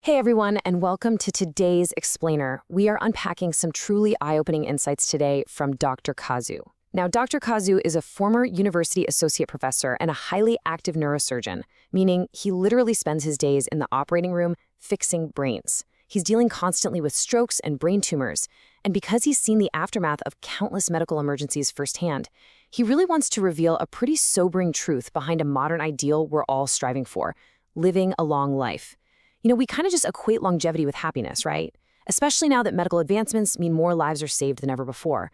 Hey everyone, and welcome to today's Explainer. We are unpacking some truly eye-opening insights today from Dr. Kazu. Now, Dr. Kazu is a former university associate professor and a highly active neurosurgeon, meaning he literally spends his days in the operating room fixing brains. He's dealing constantly with strokes and brain tumors, and because he's seen the aftermath of countless medical emergencies firsthand, he really wants to reveal a pretty sobering truth behind a modern ideal we're all striving for: living a long life. We kind of just equate longevity with happiness, right? Especially now that medical advancements mean more lives are saved than ever before.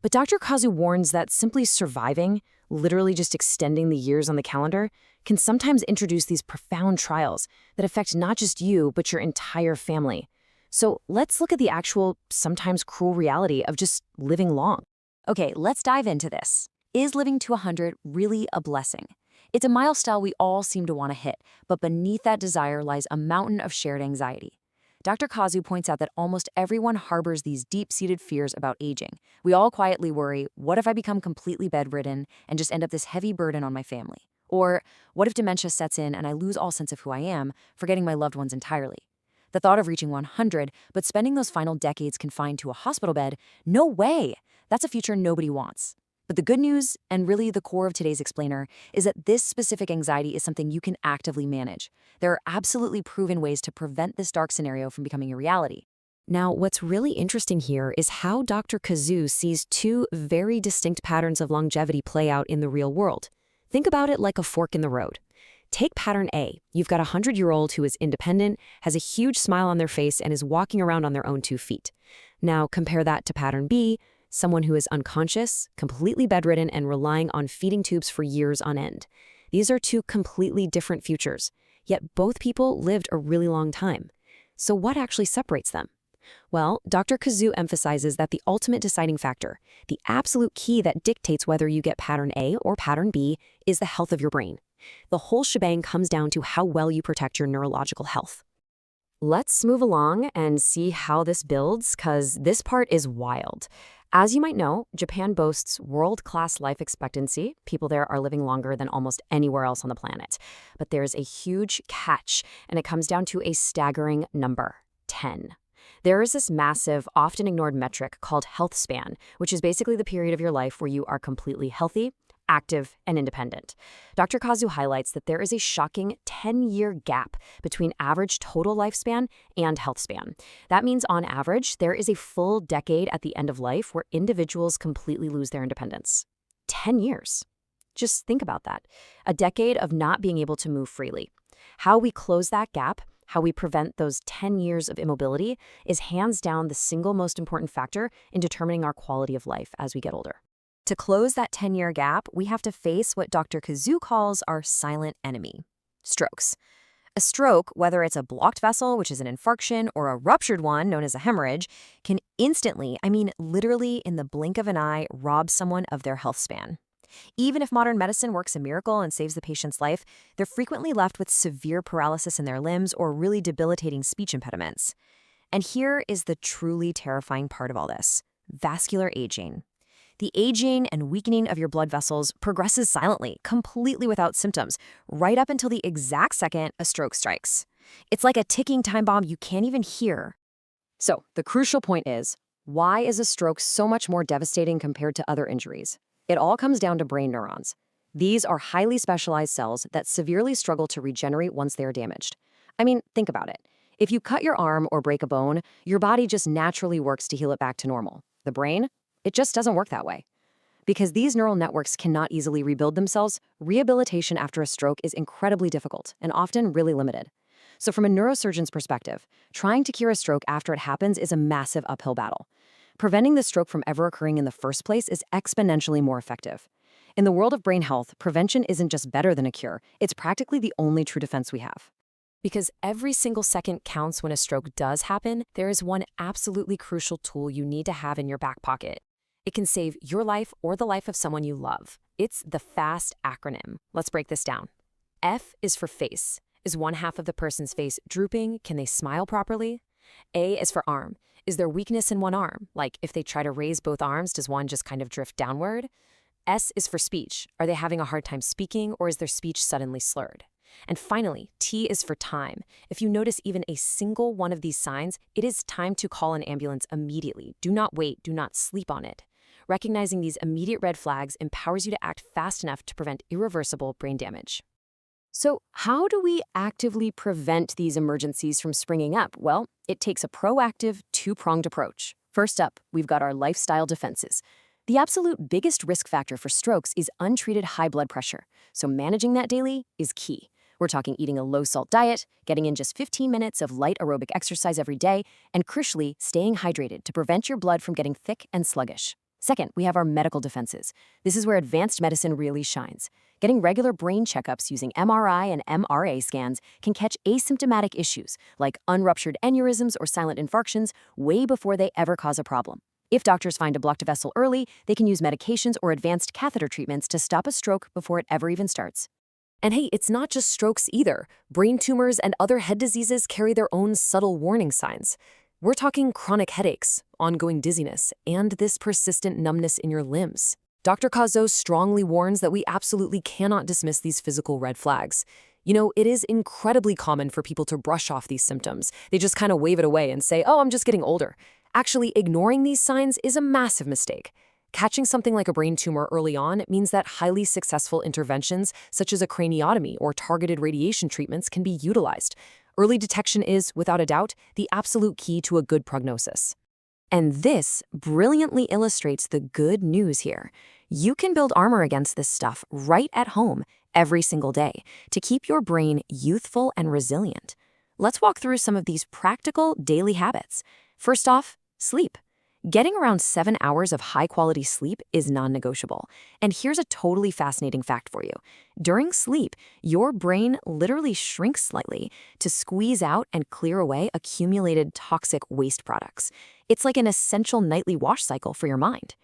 But Dr. Kazu warns that simply surviving, literally just extending the years on the calendar, can sometimes introduce these profound trials that affect not just you, but your entire family. So let's look at the actual, sometimes cruel reality of just living long. Okay, let's dive into this. Is living to 100 really a blessing? It's a milestone we all seem to want to hit, but beneath that desire lies a mountain of shared anxiety. Dr. Kazu points out that almost everyone harbors these deep-seated fears about aging. We all quietly worry, what if I become completely bedridden and just end up this heavy burden on my family? Or what if dementia sets in and I lose all sense of who I am, forgetting my loved ones entirely? The thought of reaching 100, but spending those final decades confined to a hospital bed, no way! That's a future nobody wants. But the good news, and really the core of today's explainer, is that this specific anxiety is something you can actively manage. There are absolutely proven ways to prevent this dark scenario from becoming a reality. Now, what's really interesting here is how Dr. Kazu sees two very distinct patterns of longevity play out in the real world. Think about it like a fork in the road. Take pattern A. You've got a 100-year-old who is independent, has a huge smile on their face, and is walking around on their own 2 feet. Now, compare that to pattern B. Someone who is unconscious, completely bedridden, and relying on feeding tubes for years on end. These are two completely different futures, yet both people lived a really long time. So what actually separates them? Well, Dr. Kazu emphasizes that the ultimate deciding factor, the absolute key that dictates whether you get pattern A or pattern B, is the health of your brain. The whole shebang comes down to how well you protect your neurological health. Let's move along and see how this builds, because this part is wild. As you might know, Japan boasts world-class life expectancy. People there are living longer than almost anywhere else on the planet. But there's a huge catch, and it comes down to a staggering number: 10. There is this massive, often ignored metric called Healthspan, which is basically the period of your life where you are completely healthy, active, and independent. Dr. Kazu highlights that there is a shocking 10-year gap between average total lifespan and health span. That means, on average, there is a full decade at the end of life where individuals completely lose their independence. 10 years. Just think about that. A decade of not being able to move freely. How we close that gap, how we prevent those 10 years of immobility, is hands down the single most important factor in determining our quality of life as we get older. To close that 10-year gap, we have to face what Dr. Kazu calls our silent enemy: strokes. A stroke, whether it's a blocked vessel, which is an infarction, or a ruptured one, known as a hemorrhage, can instantly, literally in the blink of an eye, rob someone of their health span. Even if modern medicine works a miracle and saves the patient's life, they're frequently left with severe paralysis in their limbs or really debilitating speech impediments. And here is the truly terrifying part of all this: vascular aging. The aging and weakening of your blood vessels progresses silently, completely without symptoms, right up until the exact second a stroke strikes. It's like a ticking time bomb you can't even hear. So, the crucial point is, why is a stroke so much more devastating compared to other injuries? It all comes down to brain neurons. These are highly specialized cells that severely struggle to regenerate once they are damaged. Think about it. If you cut your arm or break a bone, your body just naturally works to heal it back to normal. The brain? It just doesn't work that way. Because these neural networks cannot easily rebuild themselves, rehabilitation after a stroke is incredibly difficult and often really limited. So from a neurosurgeon's perspective, trying to cure a stroke after it happens is a massive uphill battle. Preventing the stroke from ever occurring in the first place is exponentially more effective. In the world of brain health, prevention isn't just better than a cure, it's practically the only true defense we have. Because every single second counts when a stroke does happen, there is one absolutely crucial tool you need to have in your back pocket. It can save your life or the life of someone you love. It's the FAST acronym. Let's break this down. F is for face. Is one half of the person's face drooping? Can they smile properly? A is for arm. Is there weakness in one arm? Like if they try to raise both arms, does one just kind of drift downward? S is for speech. Are they having a hard time speaking, or is their speech suddenly slurred? And finally, T is for time. If you notice even a single one of these signs, it is time to call an ambulance immediately. Do not wait, do not sleep on it. Recognizing these immediate red flags empowers you to act fast enough to prevent irreversible brain damage. So, how do we actively prevent these emergencies from springing up? Well, it takes a proactive, two-pronged approach. First up, we've got our lifestyle defenses. The absolute biggest risk factor for strokes is untreated high blood pressure, so managing that daily is key. We're talking eating a low-salt diet, getting in just 15 minutes of light aerobic exercise every day, and crucially, staying hydrated to prevent your blood from getting thick and sluggish. Second, we have our medical defenses. This is where advanced medicine really shines. Getting regular brain checkups using MRI and MRA scans can catch asymptomatic issues like unruptured aneurysms or silent infarctions way before they ever cause a problem. If doctors find a blocked vessel early, they can use medications or advanced catheter treatments to stop a stroke before it ever even starts. And hey, it's not just strokes either. Brain tumors and other head diseases carry their own subtle warning signs. We're talking chronic headaches, ongoing dizziness, and this persistent numbness in your limbs. Dr. Kazu strongly warns that we absolutely cannot dismiss these physical red flags. You know, it is incredibly common for people to brush off these symptoms. They just kind of wave it away and say, oh, I'm just getting older. Actually, ignoring these signs is a massive mistake. Catching something like a brain tumor early on means that highly successful interventions, such as a craniotomy or targeted radiation treatments, can be utilized. Early detection is, without a doubt, the absolute key to a good prognosis. And this brilliantly illustrates the good news here. You can build armor against this stuff right at home every single day to keep your brain youthful and resilient. Let's walk through some of these practical daily habits. First off, sleep. Getting around 7 hours of high-quality sleep is non-negotiable. And here's a totally fascinating fact for you. During sleep, your brain literally shrinks slightly to squeeze out and clear away accumulated toxic waste products. It's like an essential nightly wash cycle for your mind.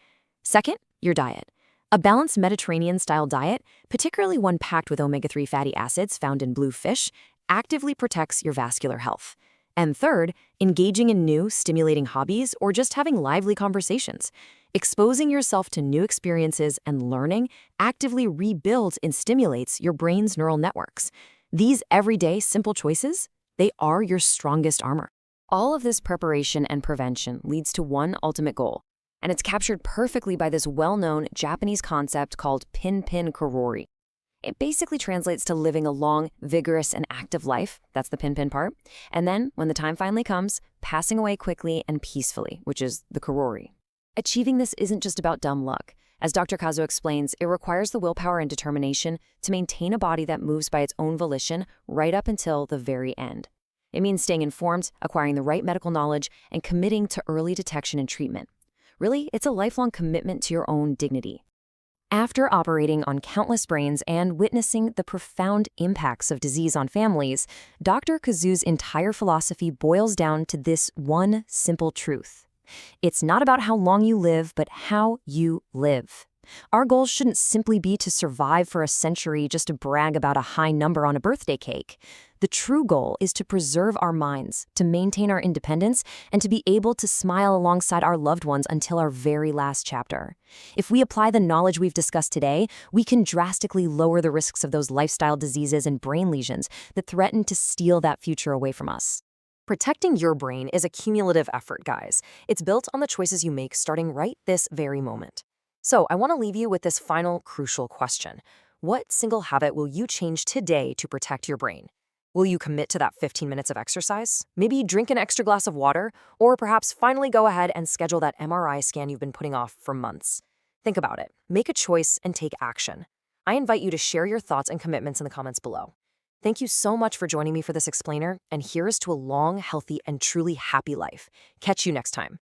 Second, your diet. A balanced Mediterranean-style diet, particularly one packed with omega-3 fatty acids found in blue fish, actively protects your vascular health. And third, engaging in new, stimulating hobbies or just having lively conversations. Exposing yourself to new experiences and learning actively rebuilds and stimulates your brain's neural networks. These everyday, simple choices, they are your strongest armor. All of this preparation and prevention leads to one ultimate goal, and it's captured perfectly by this well-known Japanese concept called Pin-Pin Korori. It basically translates to living a long, vigorous, and active life. That's the pin-pin part. And then, when the time finally comes, passing away quickly and peacefully, which is the Korori. Achieving this isn't just about dumb luck. As Dr. Kazu explains, it requires the willpower and determination to maintain a body that moves by its own volition right up until the very end. It means staying informed, acquiring the right medical knowledge, and committing to early detection and treatment. Really, it's a lifelong commitment to your own dignity. After operating on countless brains and witnessing the profound impacts of disease on families, Dr. Kazu's entire philosophy boils down to this one simple truth. It's not about how long you live, but how you live. Our goal shouldn't simply be to survive for a century just to brag about a high number on a birthday cake. The true goal is to preserve our minds, to maintain our independence, and to be able to smile alongside our loved ones until our very last chapter. If we apply the knowledge we've discussed today, we can drastically lower the risks of those lifestyle diseases and brain lesions that threaten to steal that future away from us. Protecting your brain is a cumulative effort, guys. It's built on the choices you make starting right this very moment. So I want to leave you with this final crucial question. What single habit will you change today to protect your brain? Will you commit to that 15 minutes of exercise? Maybe drink an extra glass of water? Or perhaps finally go ahead and schedule that MRI scan you've been putting off for months? Think about it. Make a choice and take action. I invite you to share your thoughts and commitments in the comments below. Thank you so much for joining me for this explainer, and here's to a long, healthy, and truly happy life. Catch you next time.